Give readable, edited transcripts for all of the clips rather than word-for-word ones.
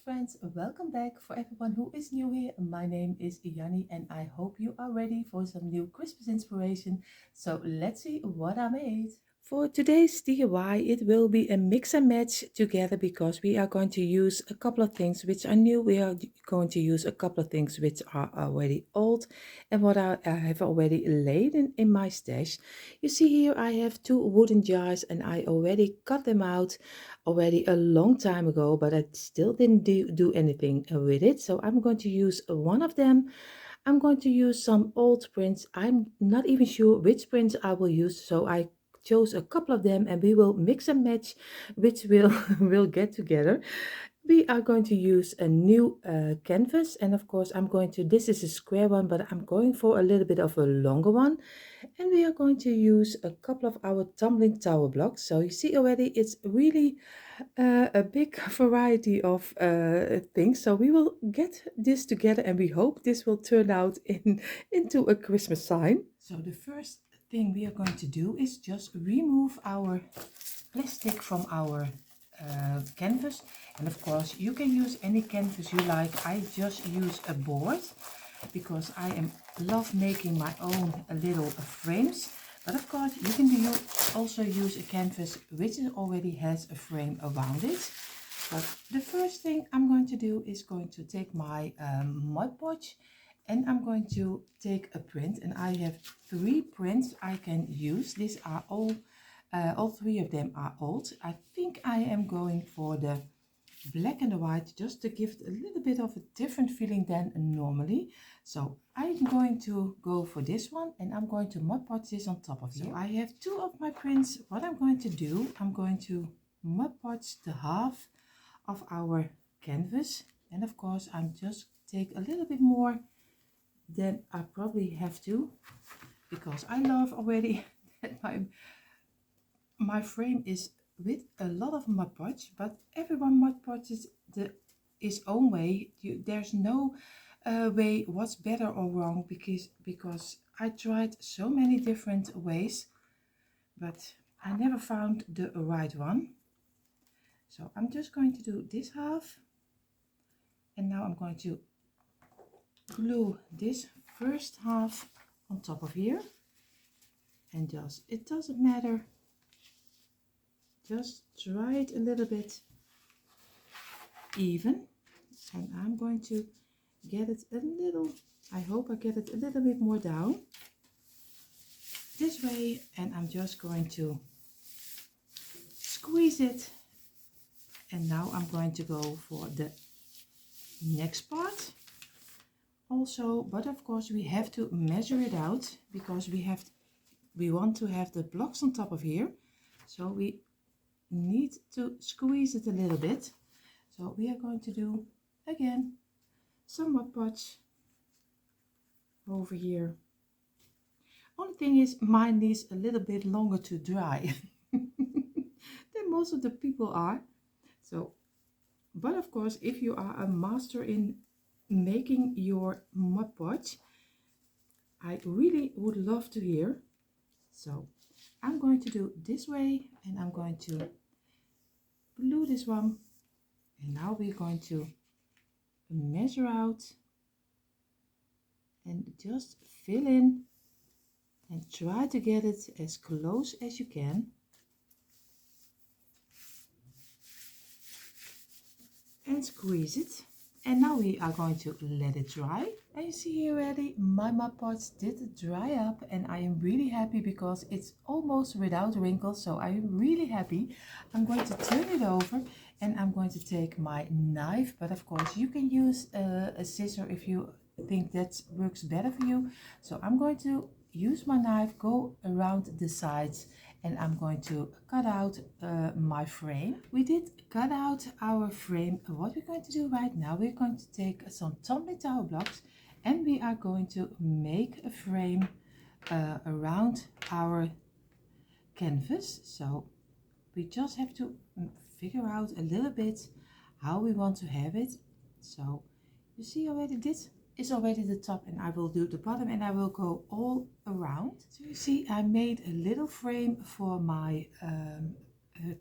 friends, welcome back. For everyone who is new here, my name is Yanni and I hope you are ready for some new Christmas inspiration. So let's see what I made. For today's DIY, it will be a mix and match together because we are going to use a couple of things which are new. We are going to use a couple of things which are already old and what I have already laid in my stash. You see here I have two wooden jars and I already cut them out already a long time ago, but I still didn't do anything with it. So I'm going to use one of them. I'm going to use some old prints. I'm not even sure which prints I will use, so I chose a couple of them and we will mix and match which will get together. We are going to use a new canvas, and of course I'm going to, this is a square one, but I'm going for a little bit of a longer one. And we are going to use a couple of our tumbling tower blocks. So you see already it's really a big variety of things. So we will get this together and we hope this will turn out into a Christmas sign. So the first thing we are going to do is just remove our plastic from our canvas. And of course you can use any canvas you like. I just use a board because I love making my own little frames. But of course you can also use a canvas which already has a frame around it. But the first thing I'm going to do is going to take my Mod Podge and I'm going to take a print, and I have 3 prints I can use. These are all 3 of them are old. I think I am going for the black and the white just to give it a little bit of a different feeling than normally. So I'm going to go for this one and I'm going to Mod Podge this on top of it. So I have 2 of my prints. What I'm going to do, I'm going to Mod Podge the half of our canvas, and of course I'm just take a little bit more than I probably have to, because I love already that my frame is with a lot of Mod Podge, but everyone Mod Podges his own way. There's no way what's better or wrong, because I tried so many different ways, but I never found the right one. So I'm just going to do this half, and now I'm going to glue this first half on top of here, and just, it doesn't matter, just try it a little bit even, and I'm going to get it a little, I hope I get it a little bit more down this way, and I'm just going to squeeze it. And now I'm going to go for the next part also, but of course we have to measure it out because we want to have the blocks on top of here, so we need to squeeze it a little bit. So we are going to do again some Mod Podge over here. Only thing is mine needs a little bit longer to dry than most of the people are. So, but of course if you are a master in making your Mod Podge, I really would love to hear. So I'm going to do this way, and I'm going to glue this one, and now we're going to measure out and just fill in and try to get it as close as you can. And squeeze it, and now we are going to let it dry. And you see here already my Mod Podge did dry up, and I am really happy because it's almost without wrinkles, so I am really happy. I'm going to turn it over and I'm going to take my knife, but of course you can use a scissor if you think that works better for you. So I'm going to use my knife, go around the sides, and I'm going to cut out my frame. We did cut out our frame. What we're going to do right now, we're going to take some tumbling tower blocks and we are going to make a frame around our canvas. So we just have to figure out a little bit how we want to have it. So you see already this is already the top, and I will do the bottom and I will go all around. So you see I made a little frame for my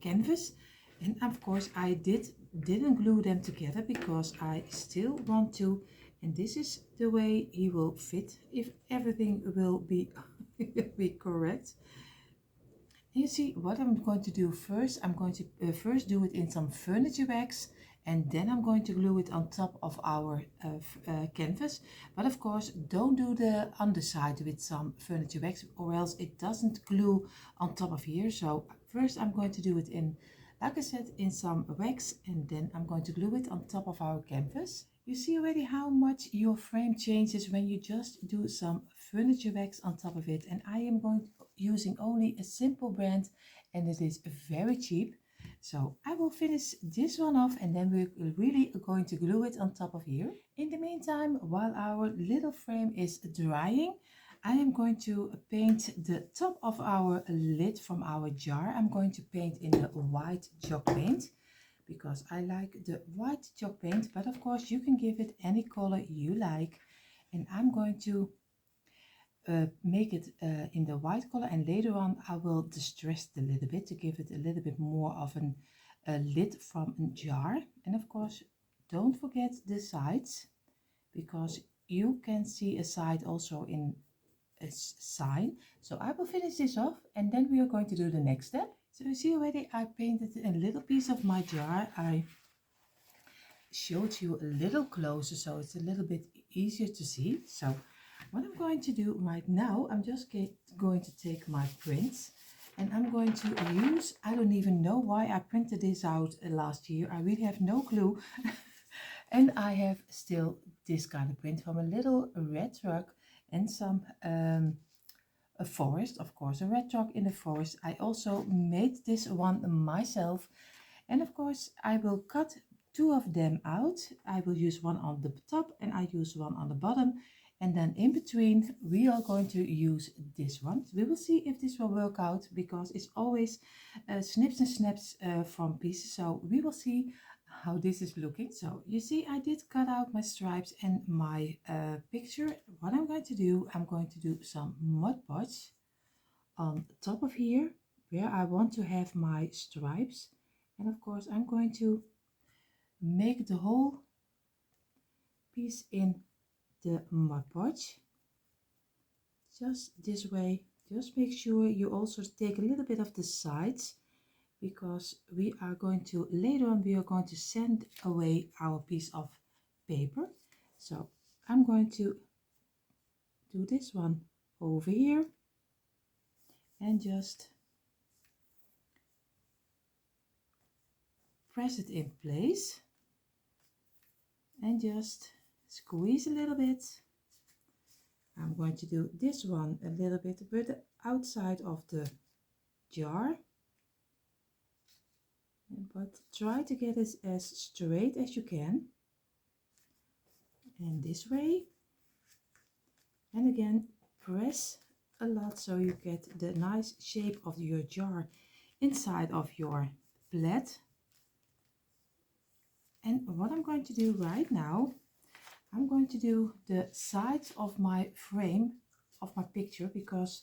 canvas, and of course I did didn't glue them together because I still want to, and this is the way he will fit if everything will be, be correct. You see what I'm going to do first. I'm going to first do it in some furniture wax, and then I'm going to glue it on top of our canvas. But of course, don't do the underside with some furniture wax, or else it doesn't glue on top of here. So first I'm going to do it in, like I said, in some wax, and then I'm going to glue it on top of our canvas. You see already how much your frame changes when you just do some furniture wax on top of it. And I am using only a simple brand, and it is very cheap. So I will finish this one off, and then we're really going to glue it on top of here. In the meantime, while our little frame is drying, I am going to paint the top of our lid from our jar. I'm going to paint in the white chalk paint because I like the white chalk paint, but of course you can give it any color you like. And I'm going to make it in the white color, and later on I will distress it a little bit to give it a little bit more of a lid from a jar. And of course don't forget the sides, because you can see a side also in a sign. So I will finish this off, and then we are going to do the next step. So you see already I painted a little piece of my jar. I showed you a little closer so it's a little bit easier to see. So what I'm going to do right now, I'm just going to take my prints, and I'm going to use, I don't even know why I printed this out last year. I really have no clue. And I have still this kind of print from a little red truck and some a forest, of course, a red truck in the forest. I also made this one myself, and of course I will cut two of them out. I will use one on the top and I use one on the bottom, and then in between we are going to use this one. We will see if this will work out, because it's always snips and snaps from pieces. So we will see how this is looking. So you see I did cut out my stripes and my picture. What I'm going to do, I'm going to do some Mod Podge on top of here where I want to have my stripes, and of course I'm going to make the whole piece in the Mod Podge just this way. Just make sure you also take a little bit of the sides, because we are going to, later on we are going to sand away our piece of paper. So I'm going to do this one over here and just press it in place and just squeeze a little bit. I'm going to do this one a little bit with the outside of the jar, but try to get it as straight as you can, and this way. And again, press a lot so you get the nice shape of your jar inside of your plait. And what I'm going to do right now, I'm going to do the sides of my frame of my picture, because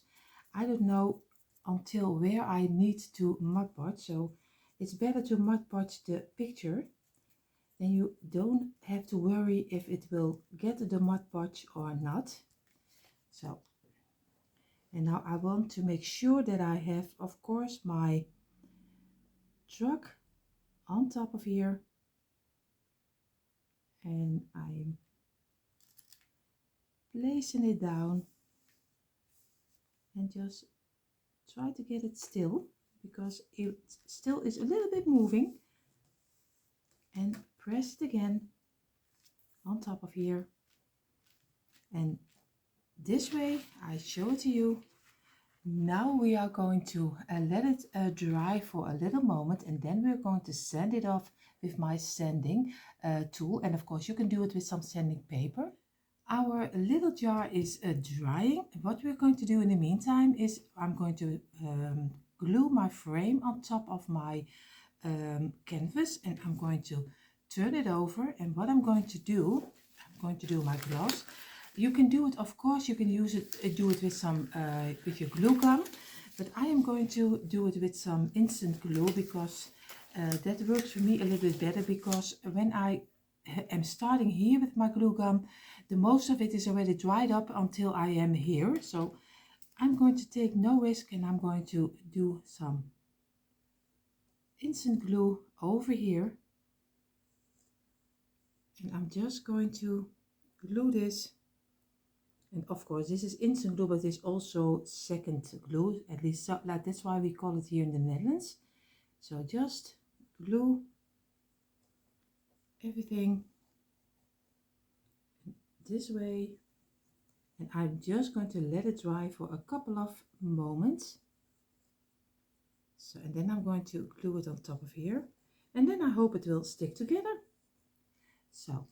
I don't know until where I need to Mod Podge. So it's better to Mod Podge the picture, then you don't have to worry if it will get the Mod Podge or not. So, and now I want to make sure that I have, of course, my truck on top of here, and I'm placing it down and just try to get it still, because it still is a little bit moving, and press it again on top of here. And this way I show it to you. Now we are going to let it dry for a little moment, and then we're going to sand it off with my sanding tool. And of course you can do it with some sanding paper. Our little jar is drying. What we're going to do in the meantime is I'm going to glue my frame on top of my canvas, and I'm going to turn it over. And what I'm going to do, I'm going to do my gloves. You can do it, of course, you can use it, do it with some with your glue gun, but I am going to do it with some instant glue, because that works for me a little bit better, because when I am starting here with my glue gun, the most of it is already dried up until I am here. So I'm going to take no risk, and I'm going to do some instant glue over here. And I'm just going to glue this. And of course, this is instant glue, but it's also second glue, at least so, like that's why we call it here in the Netherlands. So just glue everything this way, and I'm just going to let it dry for a couple of moments. So, and then I'm going to glue it on top of here, and then I hope it will stick together. So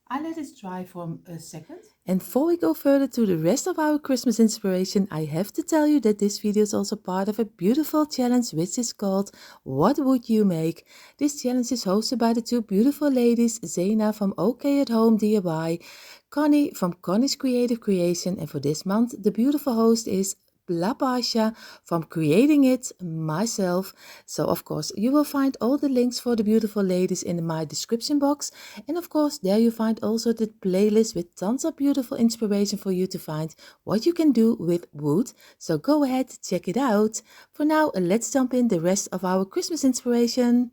I let it dry for a second. And before we go further to the rest of our Christmas inspiration, I have to tell you that this video is also part of a beautiful challenge which is called What Would You Make? This challenge is hosted by the two beautiful ladies, Zana from OK at Home DIY, Connie from Connie's Creative Creation, and for this month the beautiful host is LaParcha from Creating It myself. So of course you will find all the links for the beautiful ladies in my description box, and of course there you find also the playlist with tons of beautiful inspiration for you to find what you can do with wood. So go ahead, check it out. For now, let's jump in the rest of our Christmas inspiration.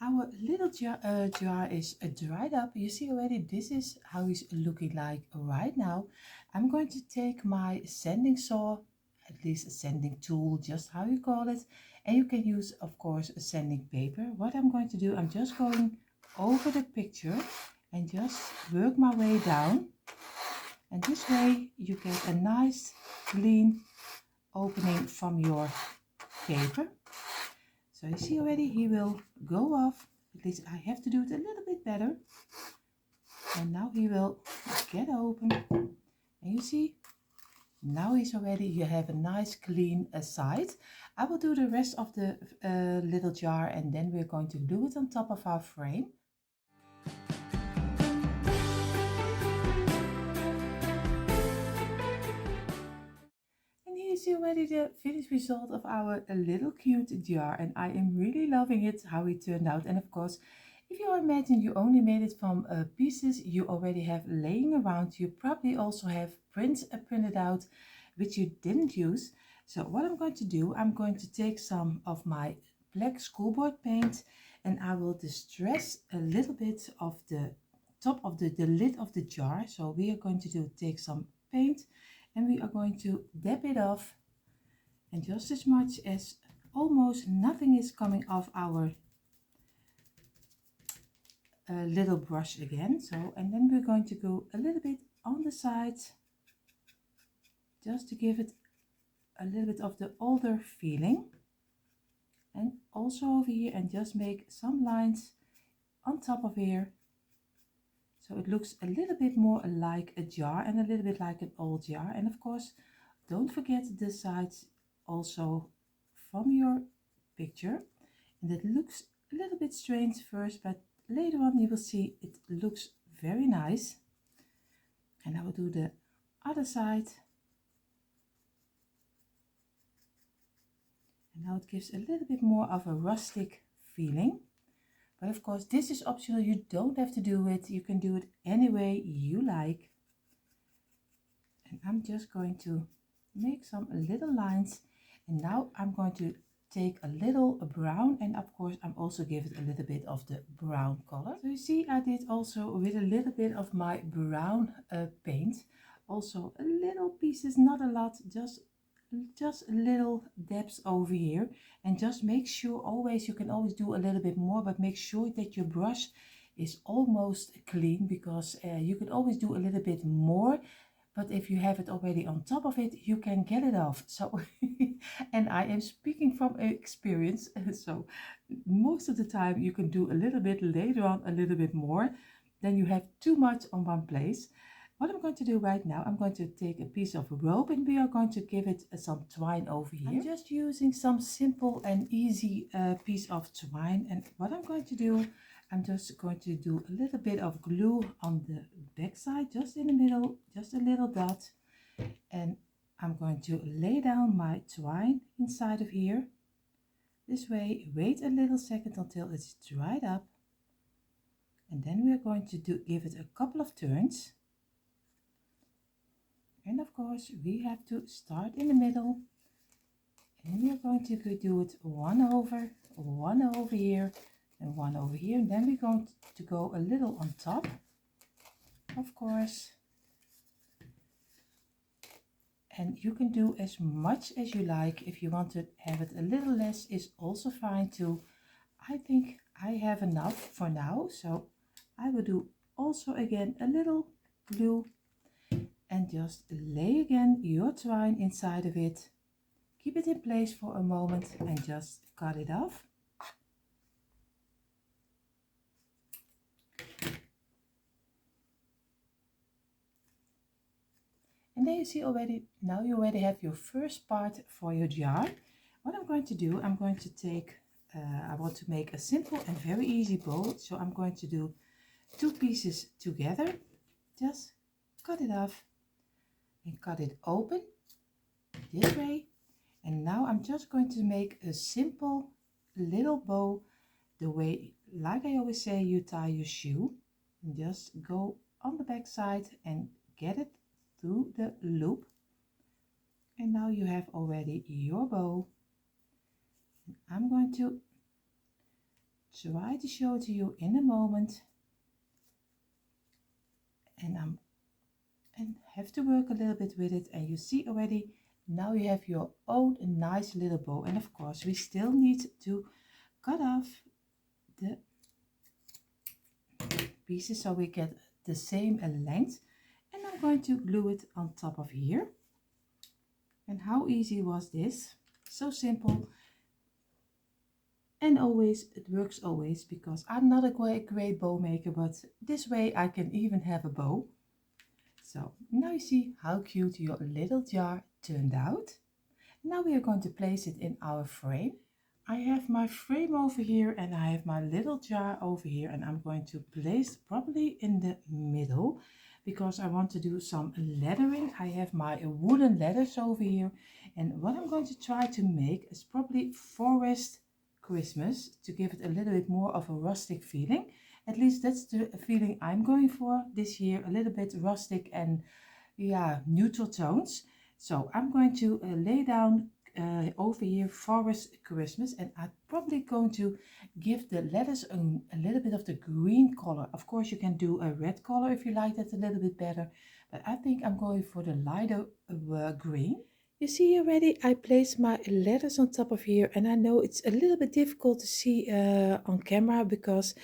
Our little jar is dried up. You see already, this is how it's looking like right now. I'm going to take my sanding saw, at least a sanding tool, just how you call it, and you can use of course a sanding paper. What I'm going to do, I'm just going over the picture and just work my way down, and this way you get a nice clean opening from your paper. So you see already, he will go off. At least I have to do it a little bit better. And now he will get open. And you see, now he's already, you have a nice clean side. I will do the rest of the little jar, and then we're going to glue it on top of our frame. And here you see already the finished result of our little cute jar, and I am really loving it, how it turned out. And of course, if you imagine you only made it from pieces you already have laying around, you probably also have prints printed out which you didn't use. So what I'm going to do, I'm going to take some of my black schoolboard paint, and I will distress a little bit of the top of the lid of the jar. So we are going to take some paint, and we are going to dab it off, and just as much as almost nothing is coming off our little brush again. So, and then we're going to go a little bit on the sides, just to give it a little bit of the older feeling, and also over here, and just make some lines on top of here, so it looks a little bit more like a jar and a little bit like an old jar. And of course, don't forget the sides also from your picture. And it looks a little bit strange first, but later on you will see it looks very nice. And I will do the other side. And now it gives a little bit more of a rustic feeling. But of course, this is optional. You don't have to do it. You can do it any way you like. And I'm just going to make some little lines. And now I'm going to take a little brown, and of course I'm also give it a little bit of the brown color. So you see, I did also with a little bit of my brown paint, also a little pieces, not a lot, just little dabs over here. And just make sure, always, you can always do a little bit more, but make sure that your brush is almost clean, because you can always do a little bit more, but if you have it already on top of it, you can get it off. So and I am speaking from experience, so most of the time you can do a little bit, later on a little bit more, then you have too much on one place. What I'm going to do right now, I'm going to take a piece of rope, and we are going to give it some twine over here. I'm just using some simple and easy piece of twine. And what I'm going to do, I'm just going to do a little bit of glue on the back side, just in the middle, just a little dot. And I'm going to lay down my twine inside of here, This way, wait a little second until it's dried up. And then we're going to give it a couple of turns. And of course, we have to start in the middle. And we are going to do it one over here, and one over here. And then we're going to go a little on top, of course. And you can do as much as you like. If you want to have it a little less, is also fine too. I think I have enough for now, so I will do also again a little glue and just lay again your twine inside of it. Keep it in place for a moment and just cut it off. And then you see already, now you already have your first part for your jar. What I'm going to do, I'm going to take, I want to make a simple and very easy bowl. So I'm going to do 2 pieces together. Just cut it off and cut it open this way. And now I'm just going to make a simple little bow the way, like I always say, you tie your shoe. And just go on the back side and get it through the loop. And now you have already your bow. And I'm going to try to show it to you in a moment. And have to work a little bit with it. And you see already, now you have your own nice little bow. And of course, we still need to cut off the pieces so we get the same length. And I'm going to glue it on top of here. And how easy was this? So simple. And always, it works always, because I'm not a great bow maker, but this way I can even have a bow. So now you see how cute your little jar turned out. Now we are going to place it in our frame. I have my frame over here and I have my little jar over here, and I'm going to place probably in the middle because I want to do some lettering. I have my wooden letters over here, and what I'm going to try to make is probably forest Christmas, to give it a little bit more of a rustic feeling. At least that's the feeling I'm going for this year, a little bit rustic and yeah, neutral tones. So I'm going to lay down over here forest Christmas, and I'm probably going to give the letters a little bit of the green color. Of course you can do a red color if you like that a little bit better, but I think I'm going for the lighter green. You see already I placed my letters on top of here, and I know it's a little bit difficult to see on camera because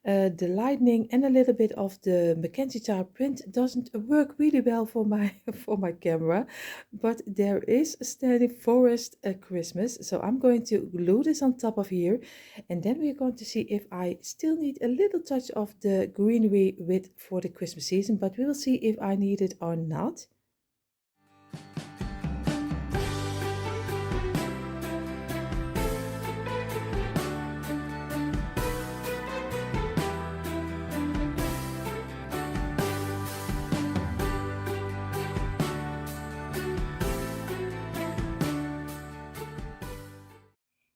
the lightning and a little bit of the Mackenzie jar print doesn't work really well for my for my camera, but there is a standing forest Christmas, so I'm going to glue this on top of here, and then we're going to see if I still need a little touch of the greenery with for the Christmas season, but we will see if I need it or not.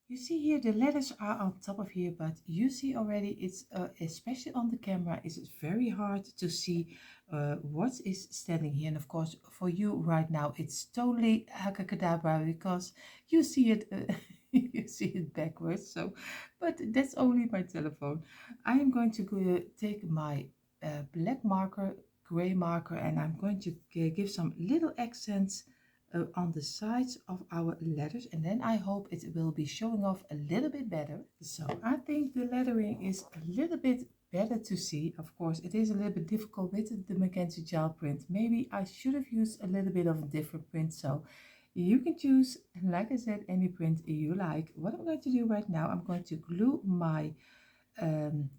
You see here the letters are on top of here, but you see already it's especially on the camera it's very hard to see what is standing here. And of course for you right now it's totally hakakadabra because you see it you see it backwards. So but that's only my telephone. I am going to take my black marker, gray marker, and I'm going to give some little accents on the sides of our letters, and then I hope it will be showing off a little bit better. So I think the lettering is a little bit better to see. Of course it is a little bit difficult with the Mackenzie gel print. Maybe I should have used a little bit of a different print, so you can choose, like I said, any print you like. What I'm going to do right now, I'm going to glue my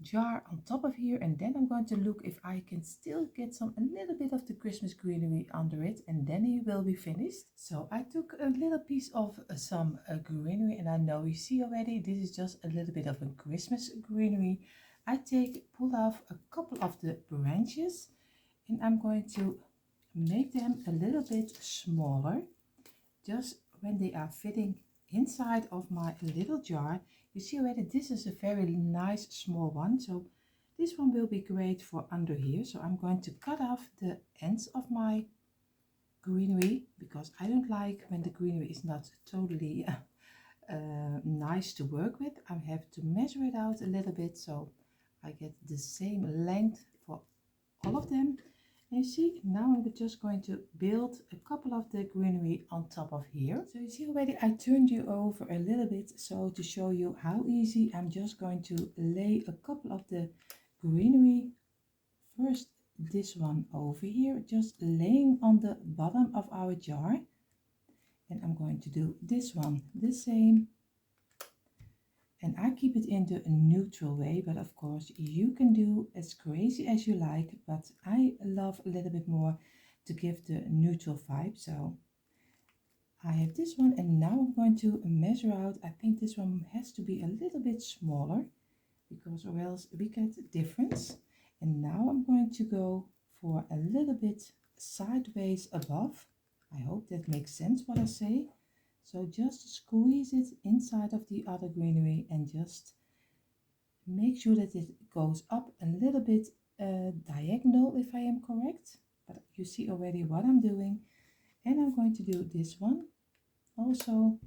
jar on top of here, and then I'm going to look if I can still get a little bit of the Christmas greenery under it, and then it will be finished. So I took a little piece of some greenery, and I know you see already this is just a little bit of a Christmas greenery. I pull off a couple of the branches, and I'm going to make them a little bit smaller, just when they are fitting inside of my little jar. You see already this is a very nice small one, so this one will be great for under here. So I'm going to cut off the ends of my greenery because I don't like when the greenery is not totally nice to work with. I have to measure it out a little bit so I get the same length for all of them. And you see, now I'm just going to build a couple of the greenery on top of here. So you see already I turned you over a little bit so to show you how easy. I'm just going to lay a couple of the greenery, first this one over here, just laying on the bottom of our jar. And I'm going to do this one the same. And I keep it in the neutral way, but of course you can do as crazy as you like, but I love a little bit more to give the neutral vibe. So I have this one, and now I'm going to measure out. I think this one has to be a little bit smaller because or else we get a difference. And now I'm going to go for a little bit sideways above. I hope that makes sense what I say. So just squeeze it inside of the other greenery and just make sure that it goes up a little bit diagonal, if I am correct. But you see already what I'm doing. And I'm going to do this one also.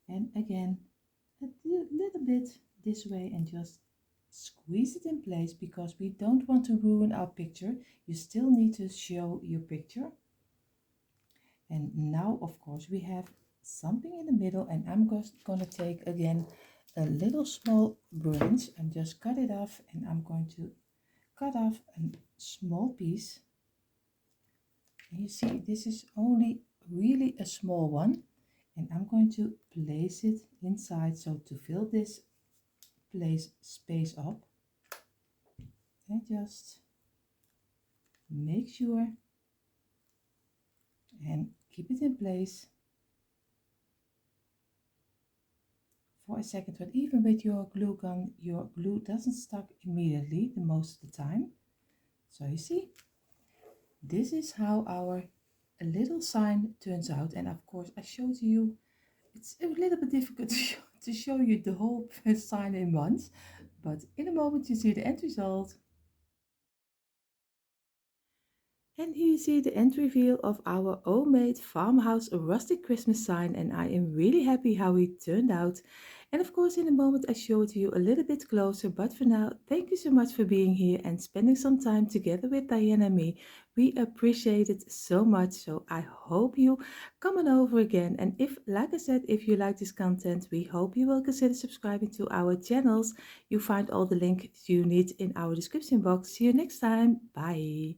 And again, a little bit this way and just squeeze it in place because we don't want to ruin our picture. You still need to show your picture. And now, of course, we have something in the middle, and I'm just gonna take again a little small branch and just cut it off, and I'm going to cut off a small piece. And you see this is only really a small one, and I'm going to place it inside so to fill this space up, and just make sure and keep it in place for a second. But even with your glue gun, your glue doesn't stuck immediately the most of the time. So you see, this is how our little sign turns out. And of course I showed you, it's a little bit difficult to show you the whole sign in once, but in a moment you see the end result. And here you see the end reveal of our homemade farmhouse rustic Christmas sign, and I am really happy how it turned out. And of course in a moment I show it to you a little bit closer, but for now thank you so much for being here and spending some time together with Diana and me. We appreciate it so much, so I hope you come on over again. And if, like I said, if you like this content, we hope you will consider subscribing to our channels. You find all the links you need in our description box. See you next time. Bye.